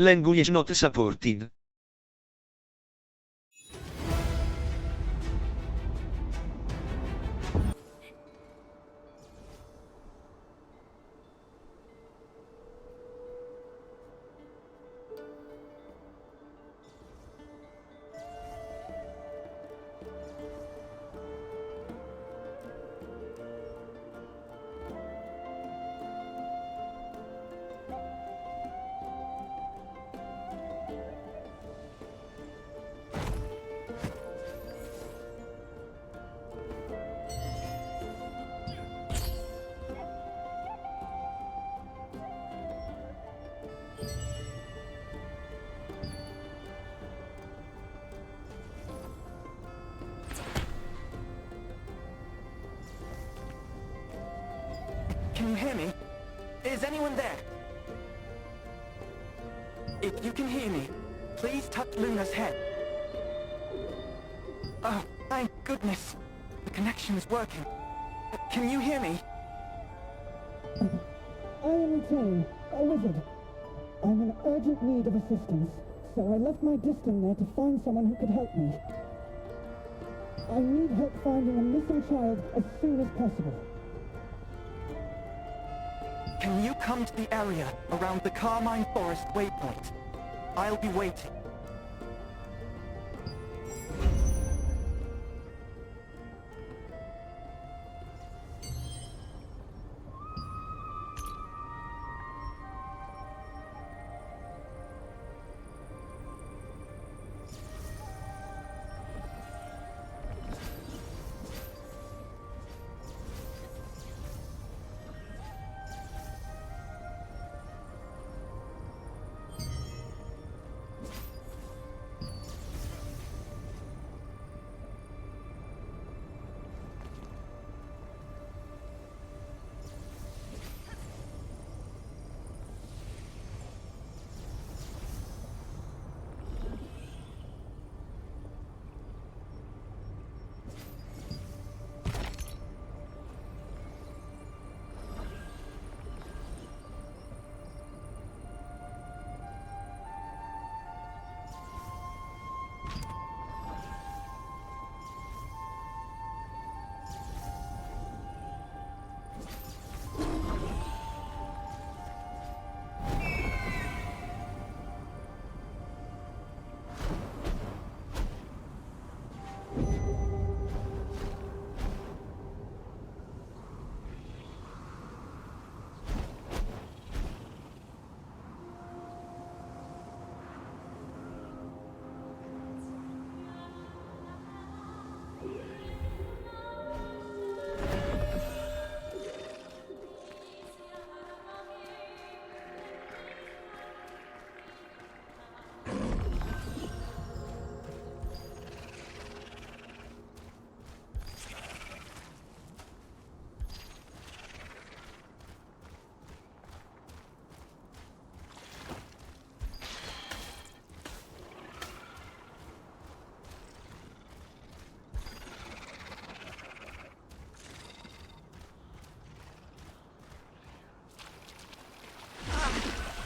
Language not supported. Can you hear me? Is anyone there? If you can hear me, please touch Luna's head. Oh, thank goodness. The connection is working. Can you hear me? I am Jane, a wizard. I'm in urgent need of assistance, so I left my distant there to find someone who could help me. I need help finding a missing child as soon as possible. Can you come to the area around the Carmine Forest waypoint? I'll be waiting.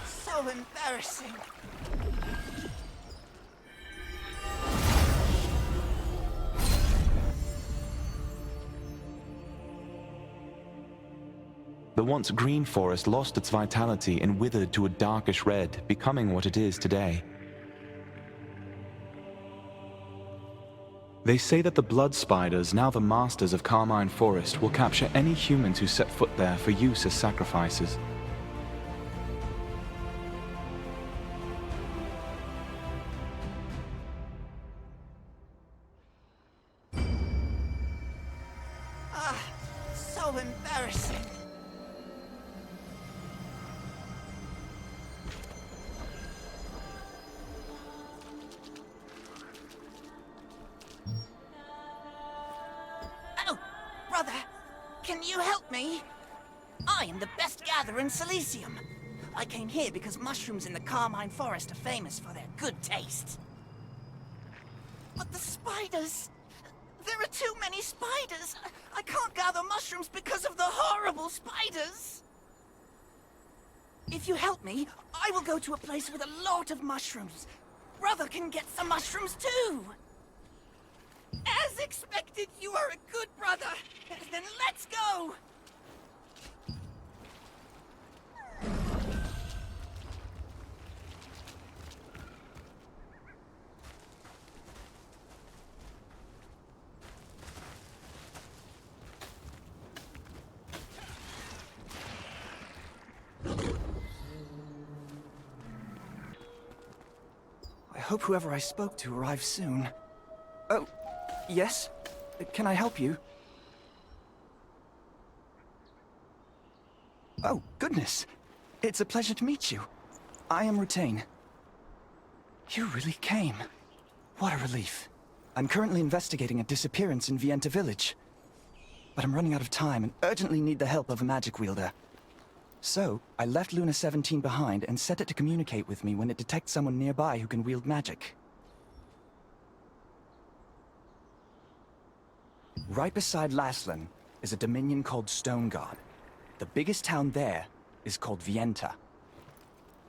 So embarrassing. The once green forest lost its vitality and withered to a darkish red, becoming what it is today. They say that the blood spiders, now the masters of Carmine Forest, will capture any humans who set foot there for use as sacrifices. So embarrassing. Oh, brother, can you help me? I am the best gatherer in Silesium. I came here because mushrooms in the Carmine Forest are famous for their good taste. But the spiders... There are too many spiders! I can't gather mushrooms because of the horrible spiders! If you help me, I will go to a place with a lot of mushrooms. Brother can get some mushrooms too. As expected, you are a good brother. Then let's go. I hope whoever I spoke to arrives soon. Oh, yes? Can I help you? Oh, goodness. It's a pleasure to meet you. I am Rutain. You really came. What a relief. I'm currently investigating a disappearance in Vienta village. But I'm running out of time and urgently need the help of a magic wielder. So, I left Luna 17 behind and set it to communicate with me when it detects someone nearby who can wield magic. Right beside Laslan is a dominion called Stone God. The biggest town there is called Vienta.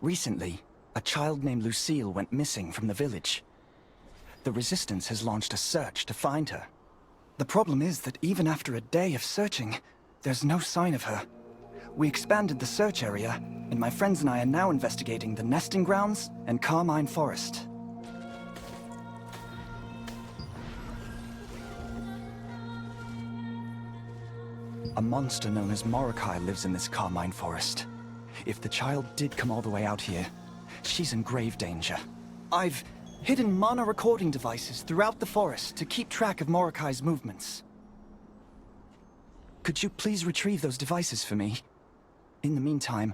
Recently, a child named Lucille went missing from the village. The Resistance has launched a search to find her. The problem is that even after a day of searching, there's no sign of her. We expanded the search area, and my friends and I are now investigating the nesting grounds and Carmine Forest. A monster known as Morokai lives in this Carmine Forest. If the child did come all the way out here, she's in grave danger. I've hidden mana recording devices throughout the forest to keep track of Morokai's movements. Could you please retrieve those devices for me? In the meantime,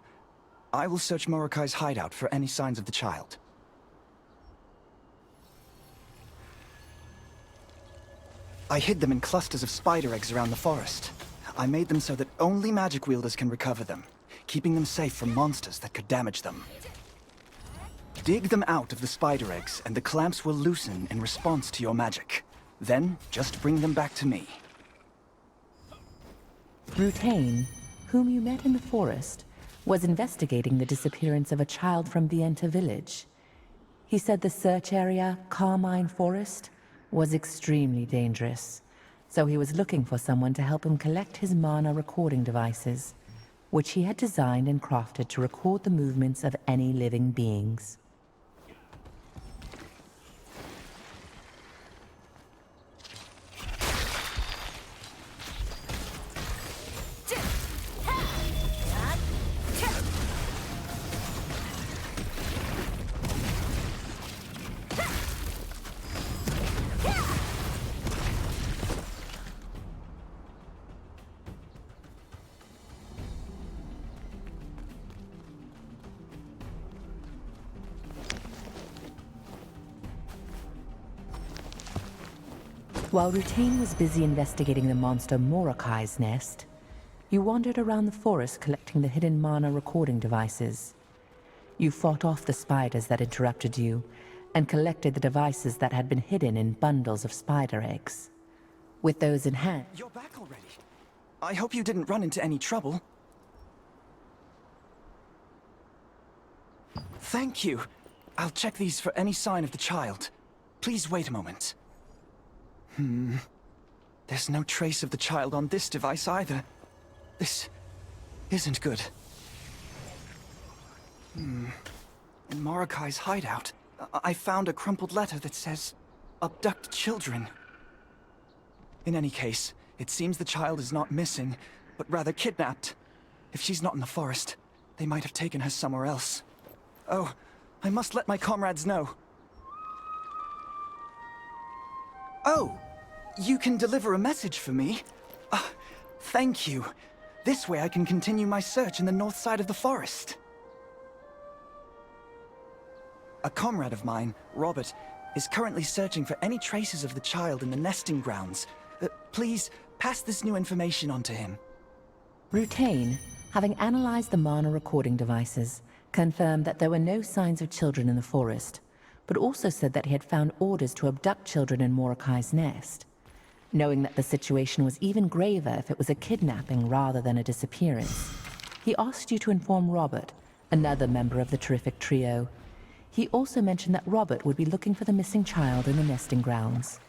I will search Morokai's hideout for any signs of the child. I hid them in clusters of spider eggs around the forest. I made them so that only magic wielders can recover them, keeping them safe from monsters that could damage them. Dig them out of the spider eggs, and the clamps will loosen in response to your magic. Then, just bring them back to me. Rutain, whom you met in the forest, was investigating the disappearance of a child from Vienta village. He said the search area, Carmine Forest, was extremely dangerous, so he was looking for someone to help him collect his mana recording devices, which he had designed and crafted to record the movements of any living beings. While Rutain was busy investigating the monster Morokai's nest, you wandered around the forest collecting the hidden mana recording devices. You fought off the spiders that interrupted you, and collected the devices that had been hidden in bundles of spider eggs. With those in hand... You're back already. I hope you didn't run into any trouble. Thank you. I'll check these for any sign of the child. Please wait a moment. There's no trace of the child on this device either. This isn't good. In Morokai's hideout, I found a crumpled letter that says, "Abduct children." In any case, it seems the child is not missing, but rather kidnapped. If she's not in the forest, they might have taken her somewhere else. Oh, I must let my comrades know. Oh, you can deliver a message for me? Thank you. This way I can continue my search in the north side of the forest. A comrade of mine, Robert, is currently searching for any traces of the child in the nesting grounds. Please, pass this new information on to him. Rutain, having analyzed the mana recording devices, confirmed that there were no signs of children in the forest, but also said that he had found orders to abduct children in Morokai's nest. Knowing that the situation was even graver if it was a kidnapping rather than a disappearance, he asked you to inform Robert another member of the terrific trio. He also mentioned that Robert would be looking for the missing child in the nesting grounds.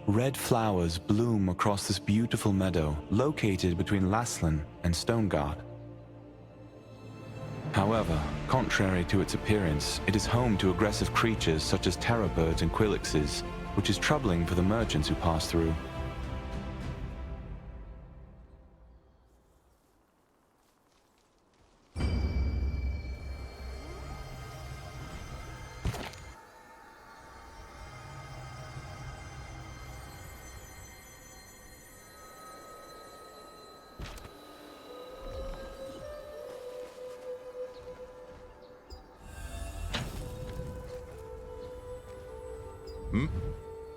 Red flowers bloom across this beautiful meadow located between Laslan and Stoneguard. However, contrary to its appearance, it is home to aggressive creatures such as terror birds and quillixes, which is troubling for the merchants who pass through.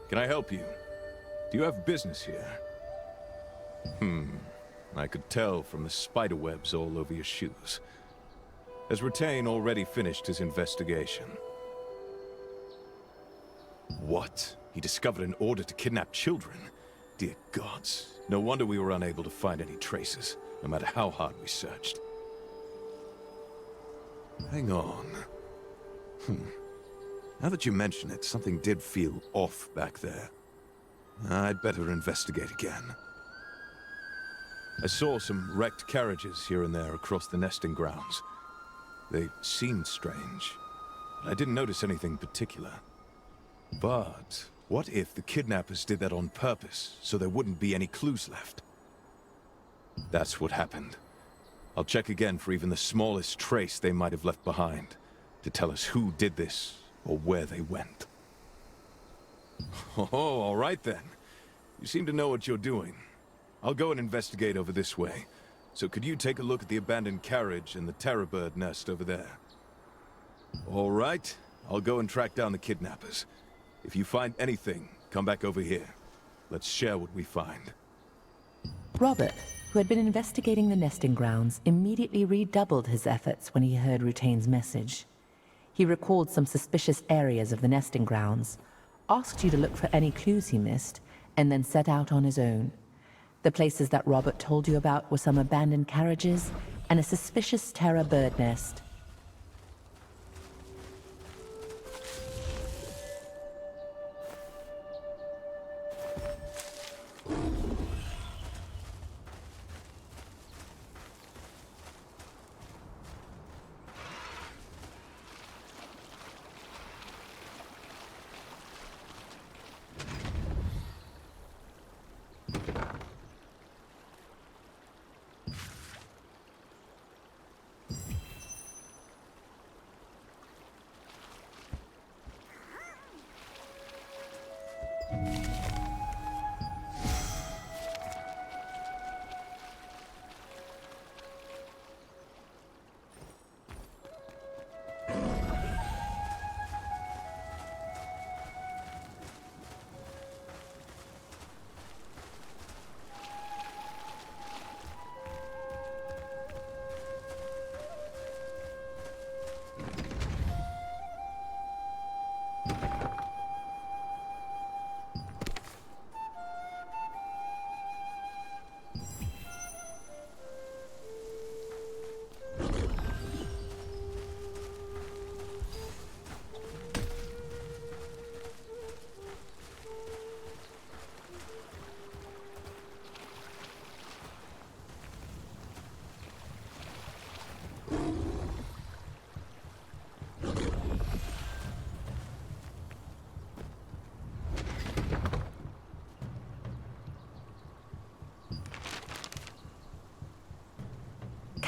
Can I help you? Do you have business here? I could tell from the spiderwebs all over your shoes. Has Ratain already finished his investigation? What? He discovered an order to kidnap children? Dear gods, no wonder we were unable to find any traces, no matter how hard we searched. Hang on. Now that you mention it, something did feel off back there. I'd better investigate again. I saw some wrecked carriages here and there across the nesting grounds. They seemed strange, but I didn't notice anything particular. But what if the kidnappers did that on purpose, so there wouldn't be any clues left? That's what happened. I'll check again for even the smallest trace they might have left behind, to tell us who did this, or where they went. Oh, all right then. You seem to know what you're doing. I'll go and investigate over this way. So could you take a look at the abandoned carriage and the terror bird nest over there? All right. I'll go and track down the kidnappers. If you find anything, come back over here. Let's share what we find. Robert, who had been investigating the nesting grounds, immediately redoubled his efforts when he heard Rutain's message. He recalled some suspicious areas of the nesting grounds, asked you to look for any clues he missed, and then set out on his own. The places that Robert told you about were some abandoned carriages and a suspicious terror bird nest.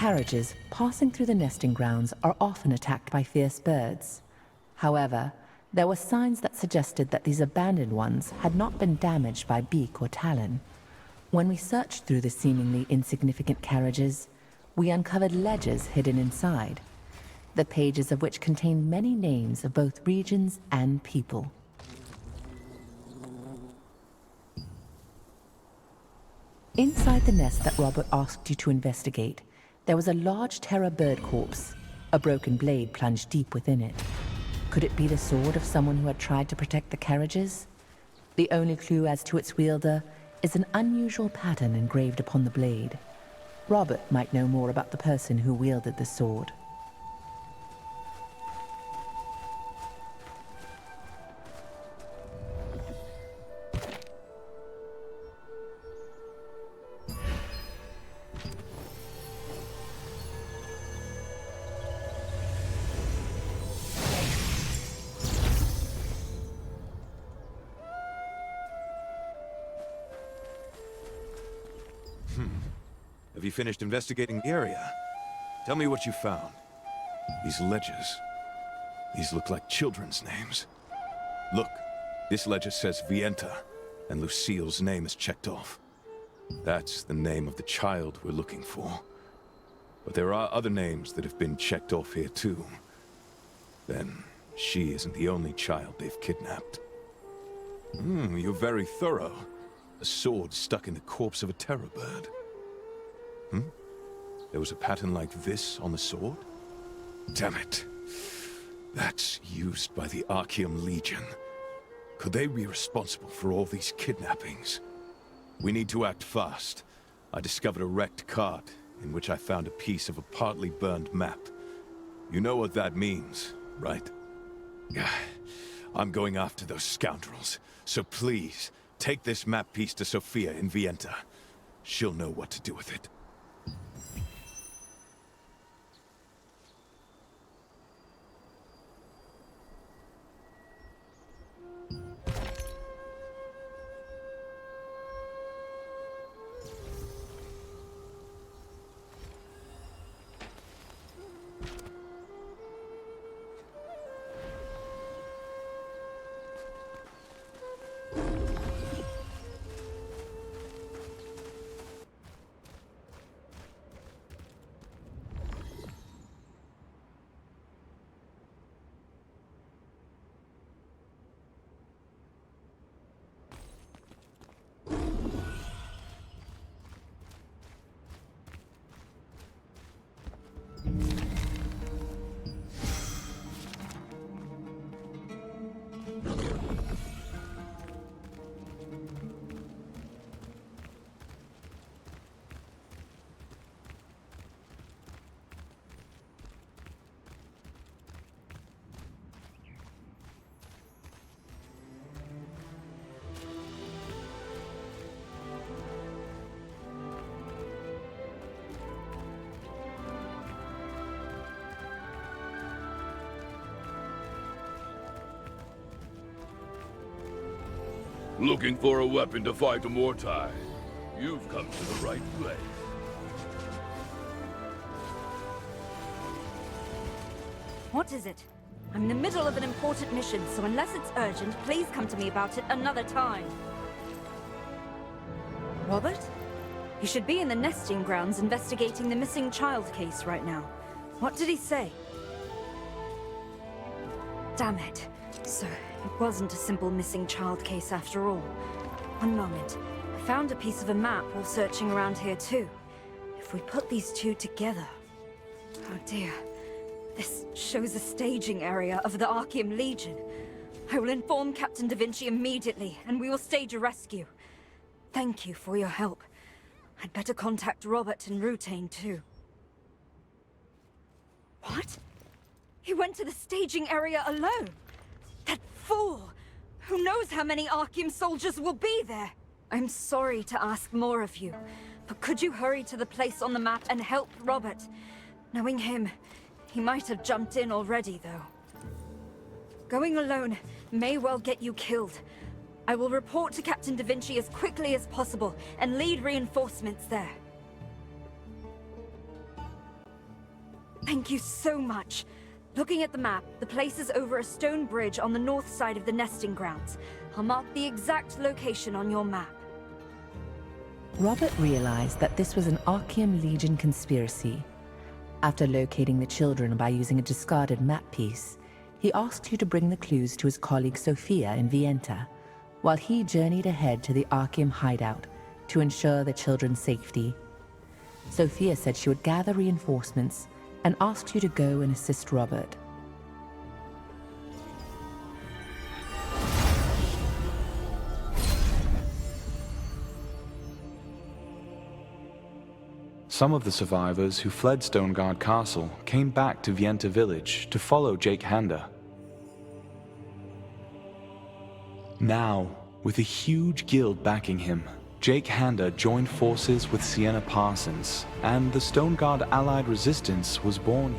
carriages passing through the nesting grounds are often attacked by fierce birds. However, there were signs that suggested that these abandoned ones had not been damaged by beak or talon. When we searched through the seemingly insignificant carriages, we uncovered ledgers hidden inside, the pages of which contained many names of both regions and people. Inside the nest that Robert asked you to investigate, there was a large terror bird corpse, a broken blade plunged deep within it. Could it be the sword of someone who had tried to protect the carriages? The only clue as to its wielder is an unusual pattern engraved upon the blade. Robert might know more about the person who wielded the sword. Have you finished investigating the area? Tell me what you found. These ledgers. These look like children's names. Look, this ledger says Vienta, and Lucille's name is checked off. That's the name of the child we're looking for. But there are other names that have been checked off here too. Then, she isn't the only child they've kidnapped. You're very thorough. A sword stuck in the corpse of a terror bird. There was a pattern like this on the sword? Damn it. That's used by the Archeum Legion. Could they be responsible for all these kidnappings? We need to act fast. I discovered a wrecked cart in which I found a piece of a partly burned map. You know what that means, right? Yeah. I'm going after those scoundrels. So please, take this map piece to Sophia in Vienta. She'll know what to do with it. Looking for a weapon to fight a Mortai? You've come to the right place. What is it? I'm in the middle of an important mission, so unless it's urgent, please come to me about it another time. Robert? You should be in the nesting grounds investigating the missing child case right now. What did he say? Damn it. So, it wasn't a simple missing child case after all. One moment. I found a piece of a map while searching around here too. If we put these two together... Oh dear. This shows a staging area of the Archeum Legion. I will inform Captain Da Vinci immediately, and we will stage a rescue. Thank you for your help. I'd better contact Robert and Rutain too. What? He went to the staging area alone? That fool! Who knows how many Archeum soldiers will be there? I'm sorry to ask more of you, but could you hurry to the place on the map and help Robert? Knowing him, he might have jumped in already, though. Going alone may well get you killed. I will report to Captain Da Vinci as quickly as possible and lead reinforcements there. Thank you so much. Looking at the map, the place is over a stone bridge on the north side of the nesting grounds. I'll mark the exact location on your map. Robert realized that this was an Archeum Legion conspiracy. After locating the children by using a discarded map piece, he asked you to bring the clues to his colleague Sophia in Vienta, while he journeyed ahead to the Archeum hideout to ensure the children's safety. Sophia said she would gather reinforcements and asked you to go and assist Robert. Some of the survivors who fled Stoneguard Castle came back to Vienta village to follow Jake Handa. Now, with a huge guild backing him, Jake Handa joined forces with Sienna Parsons, and the Stoneguard Allied Resistance was born.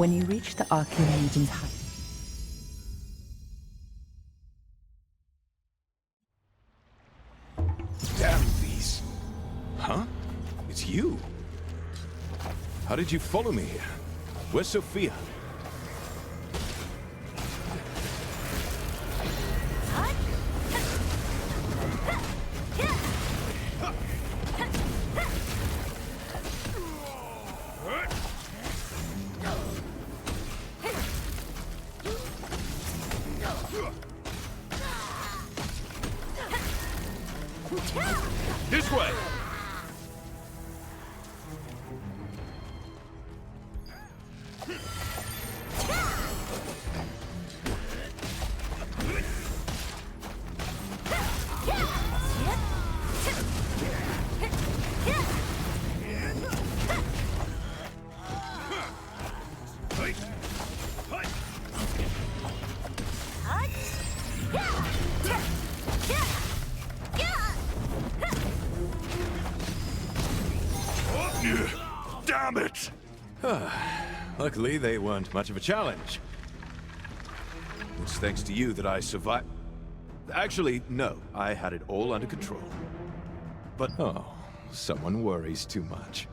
When you reach the Archeum Legion's hut, Damn these. Huh? It's you. How did you follow me here? Where's Sophia? This way! Damn it! Luckily, they weren't much of a challenge. It's thanks to you that I survived. Actually, no. I had it all under control. But, oh, someone worries too much.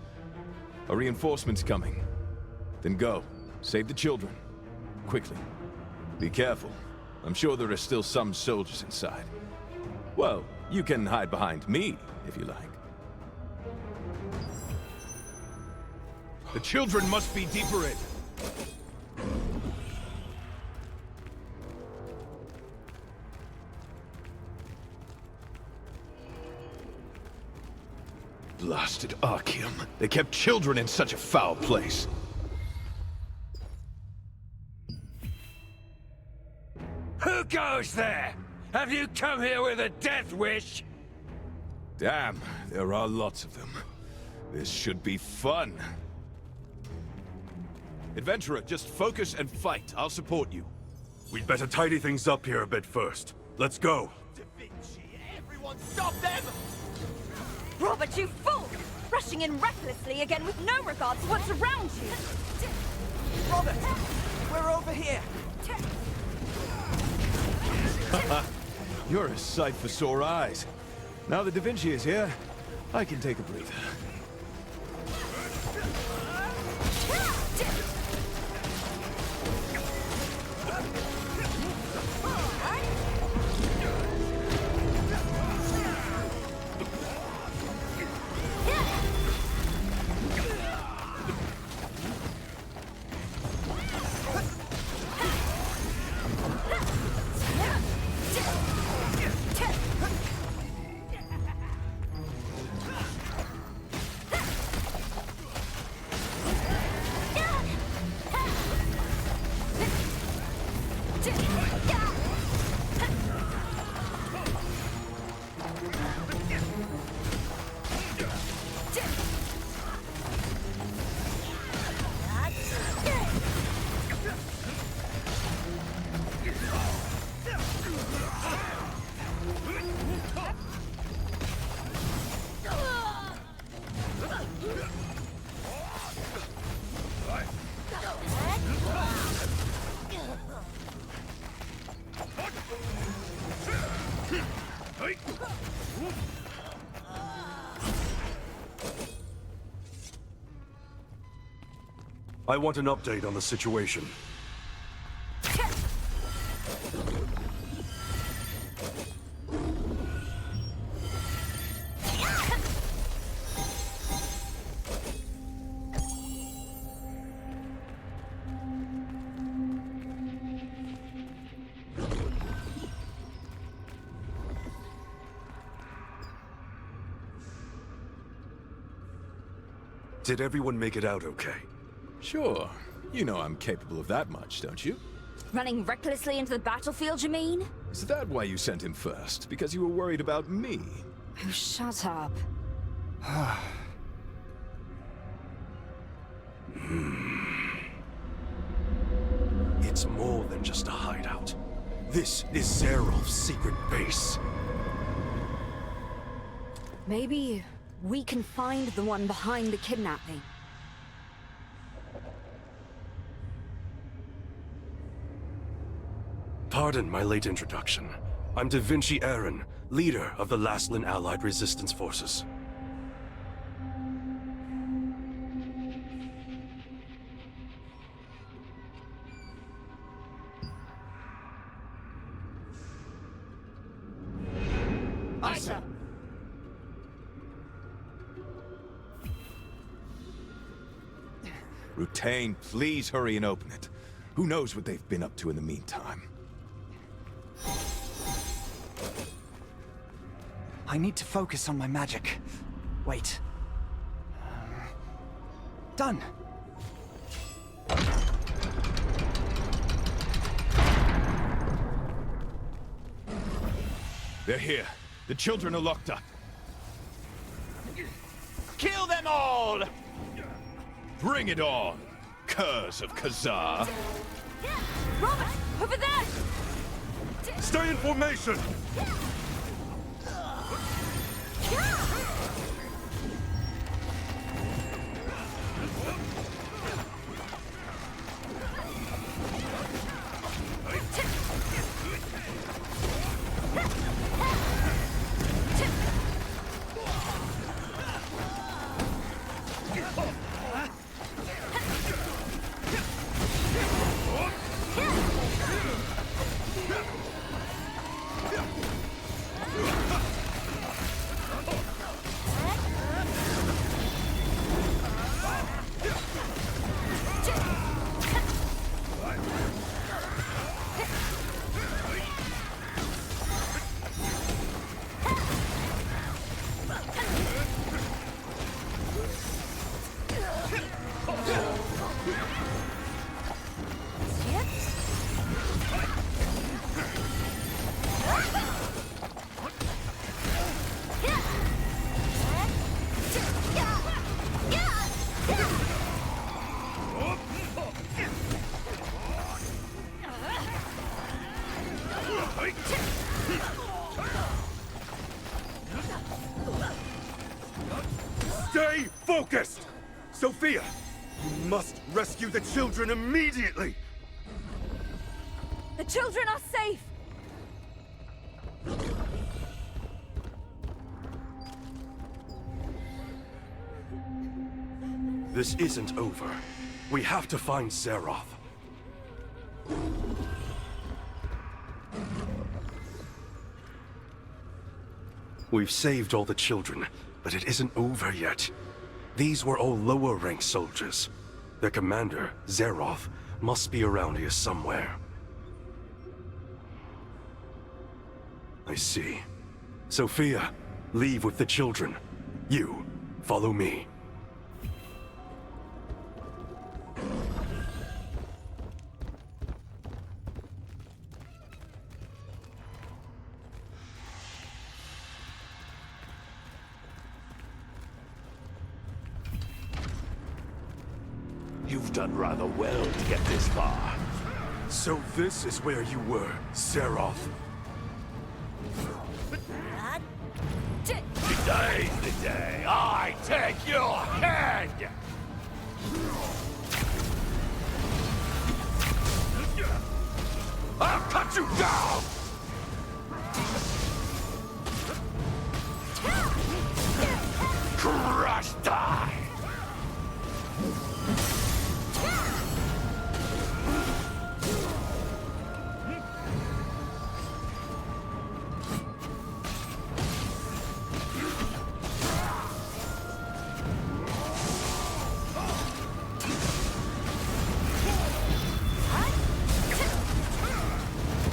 A reinforcement's coming. Then go. Save the children. Quickly. Be careful. I'm sure there are still some soldiers inside. Well, you can hide behind me, if you like. The children must be deeper in. Blasted Archeum. They kept children in such a foul place. Who goes there? Have you come here with a death wish? Damn, there are lots of them. This should be fun. Adventurer, just focus and fight. I'll support you. We'd better tidy things up here a bit first. Let's go. Da Vinci, everyone stop them! Robert, you fool! Rushing in recklessly again with no regard to what's around you! Robert, we're over here. You're a sight for sore eyes. Now that Da Vinci is here, I can take a breather. I want an update on the situation. Did everyone make it out okay? Sure. You know I'm capable of that much, don't you? Running recklessly into the battlefield, you mean? Is that why you sent him first? Because you were worried about me? Oh, shut up. It's more than just a hideout. This is Zerolf's secret base. Maybe we can find the one behind the kidnapping. Pardon my late introduction. I'm Da Vinci Aaron, leader of the Laslan Allied Resistance Forces. Aye, sir. Rutain, please hurry and open it. Who knows what they've been up to in the meantime? I need to focus on my magic. Wait. Done. They're here. The children are locked up. Kill them all! Bring it on, curs of Khazar. Robert, over there! Stay in formation! Stay focused! Sophia, you must rescue the children immediately! The children are safe! This isn't over. We have to find Zeroth. We've saved all the children, but it isn't over yet. These were all lower-ranked soldiers. Their commander, Zeroth, must be around here somewhere. I see. Sophia, leave with the children. You, follow me. You've done rather well to get this far. So this is where you were, Zeroth. Today's the day I take your head! I'll cut you down! Crush die!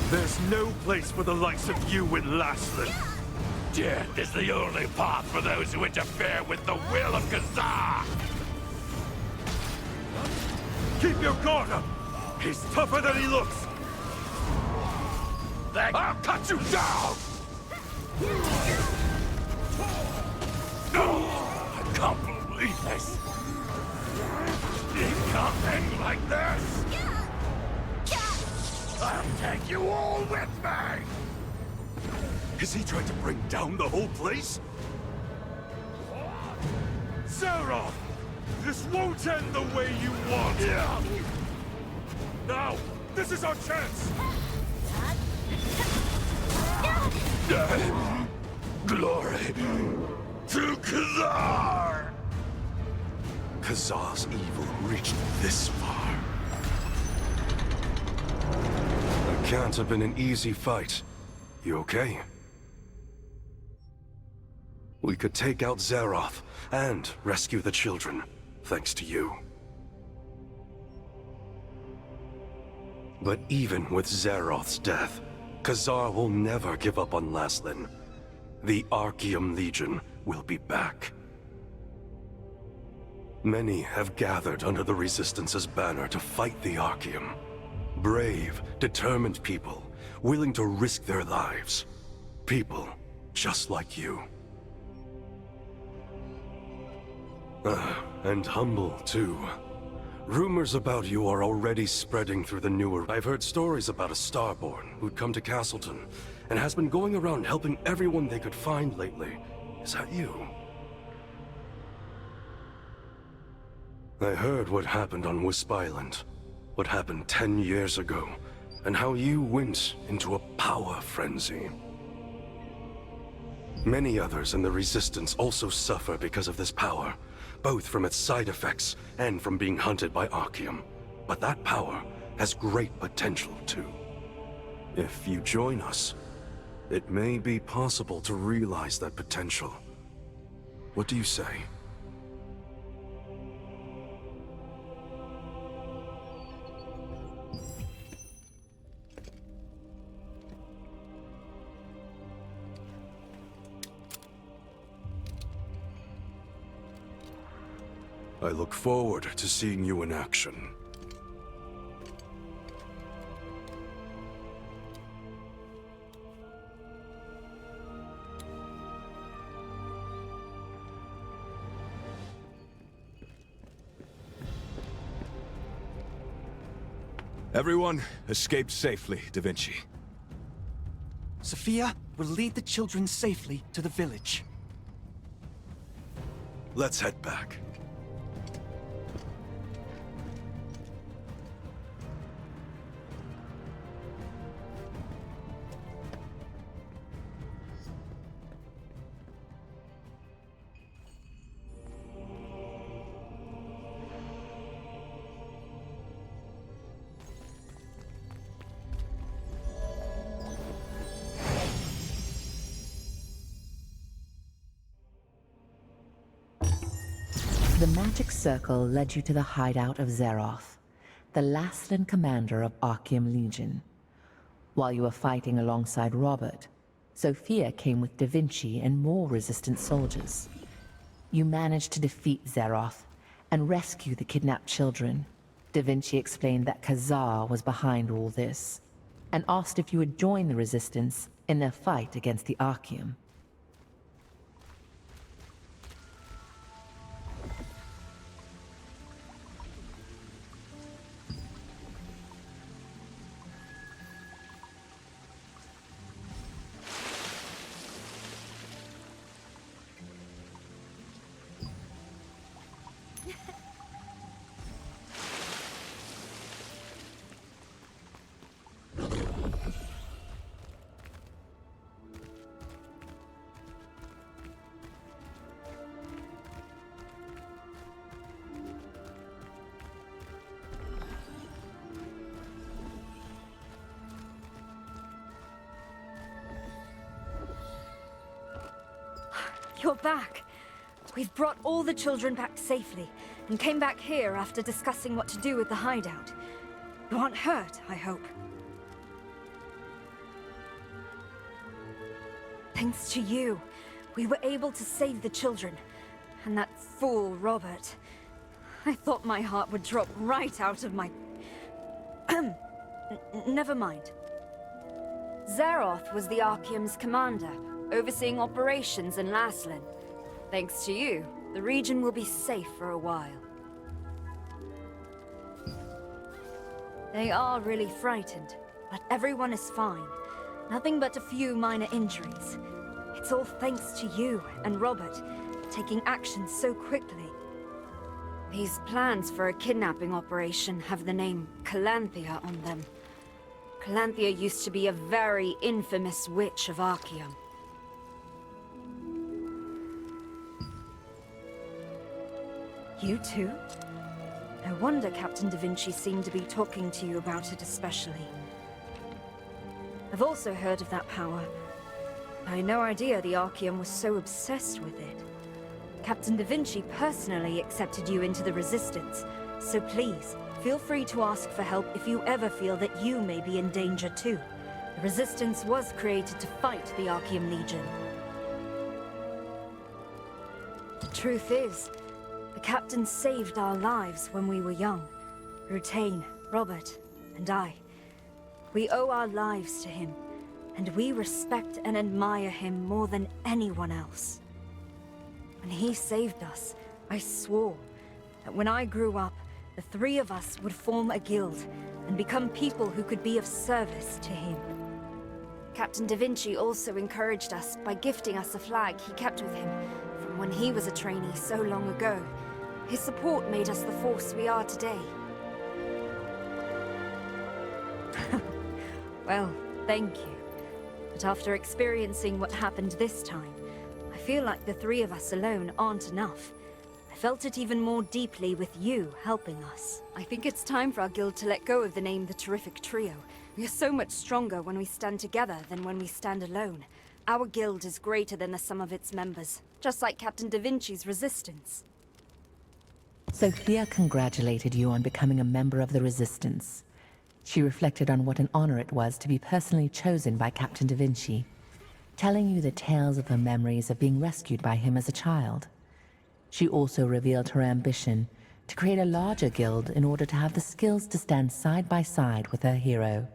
There's no place for the likes of you in Laslan. Death is the only path for those who interfere with the will of Khazar! Keep your guard up! He's tougher than he looks! I'll cut you down! No! I can't believe this! You can't end like this! I'll take you all with me! Is he trying to bring down the whole place? Zeroth! This won't end the way you want! Now, this is our chance! Glory to Khazar! Khazar's evil reached this far. It can't have been an easy fight. You okay? We could take out Zeroth and rescue the children, thanks to you. But even with Zeroth's death, Khazar will never give up on Laslan. The Archeum Legion will be back. Many have gathered under the Resistance's banner to fight the Archeum. Brave, determined people, willing to risk their lives. People just like you. And humble, too. Rumors about you are already spreading through the newer... I've heard stories about a Starborn who'd come to Castleton, and has been going around helping everyone they could find lately. Is that you? I heard what happened on Wisp Island. What happened 10 years ago, and how you went into a power frenzy. Many others in the Resistance also suffer because of this power, both from its side effects and from being hunted by Archeum. But that power has great potential, too. If you join us, it may be possible to realize that potential. What do you say? I look forward to seeing you in action. Everyone escaped safely, Da Vinci. Sophia will lead the children safely to the village. Let's head back. The magic circle led you to the hideout of Zeroth, the Laslan commander of Archeum Legion. While you were fighting alongside Robert, Sophia came with Da Vinci and more resistant soldiers. You managed to defeat Zeroth and rescue the kidnapped children. Da Vinci explained that Khazar was behind all this, and asked if you would join the resistance in their fight against the Archeum. You're back. We've brought all the children back safely, and came back here after discussing what to do with the hideout. You aren't hurt, I hope. Thanks to you, we were able to save the children. And that fool, Robert. I thought my heart would drop right out of my... Never mind. Zeroth was the Archeum's commander, overseeing operations in Laslan. Thanks to you, the region will be safe for a while. They are really frightened, but everyone is fine. Nothing but a few minor injuries. It's all thanks to you and Robert, taking action so quickly. These plans for a kidnapping operation have the name Calanthea on them. Calanthea used to be a very infamous witch of Archeum. You too? No wonder Captain Da Vinci seemed to be talking to you about it especially. I've also heard of that power. I had no idea the Archeum was so obsessed with it. Captain Da Vinci personally accepted you into the Resistance, so please, feel free to ask for help if you ever feel that you may be in danger too. The Resistance was created to fight the Archeum Legion. The truth is, the Captain saved our lives when we were young. Rutain, Robert, and I. We owe our lives to him, and we respect and admire him more than anyone else. When he saved us, I swore that when I grew up, the three of us would form a guild and become people who could be of service to him. Captain Da Vinci also encouraged us by gifting us a flag he kept with him from when he was a trainee so long ago. His support made us the force we are today. Well, thank you. But after experiencing what happened this time, I feel like the three of us alone aren't enough. I felt it even more deeply with you helping us. I think it's time for our guild to let go of the name the Terrific Trio. We are so much stronger when we stand together than when we stand alone. Our guild is greater than the sum of its members, just like Captain Da Vinci's Resistance. Sophia congratulated you on becoming a member of the Resistance. She reflected on what an honor it was to be personally chosen by Captain Da Vinci, telling you the tales of her memories of being rescued by him as a child. She also revealed her ambition to create a larger guild in order to have the skills to stand side by side with her hero.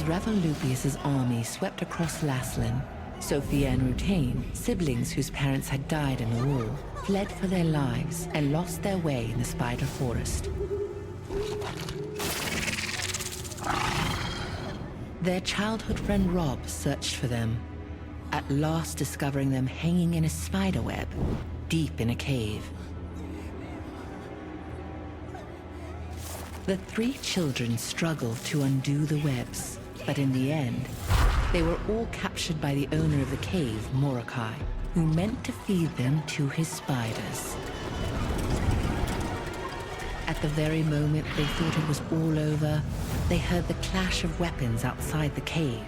Revolupius's army swept across Laslan, Sophia and Rutain, siblings whose parents had died in the war, fled for their lives and lost their way in the Spider Forest. Their childhood friend Rob searched for them, at last discovering them hanging in a spider web, deep in a cave. The three children struggled to undo the webs, but in the end, they were all captured by the owner of the cave, Mordecai, who meant to feed them to his spiders. At the very moment they thought it was all over, they heard the clash of weapons outside the cave.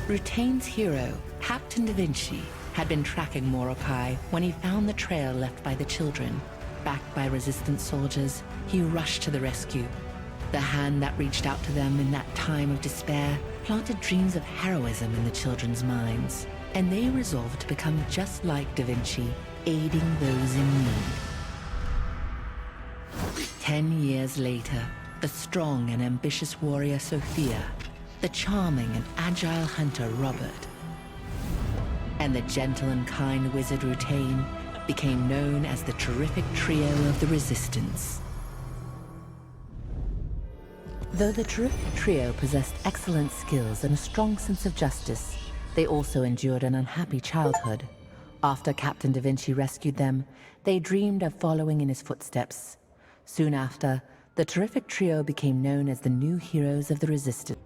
Rutain's hero, Captain Da Vinci, had been tracking Mordecai when he found the trail left by the children. Backed by resistance soldiers, he rushed to the rescue. The hand that reached out to them in that time of despair planted dreams of heroism in the children's minds, and they resolved to become just like Da Vinci, aiding those in need. 10 years later, the strong and ambitious warrior Sophia, the charming and agile hunter Robert, and the gentle and kind wizard Rutain became known as the terrific trio of the Resistance. Though the terrific trio possessed excellent skills and a strong sense of justice, they also endured an unhappy childhood. After Captain Da Vinci rescued them, they dreamed of following in his footsteps. Soon after, the terrific trio became known as the new heroes of the Resistance.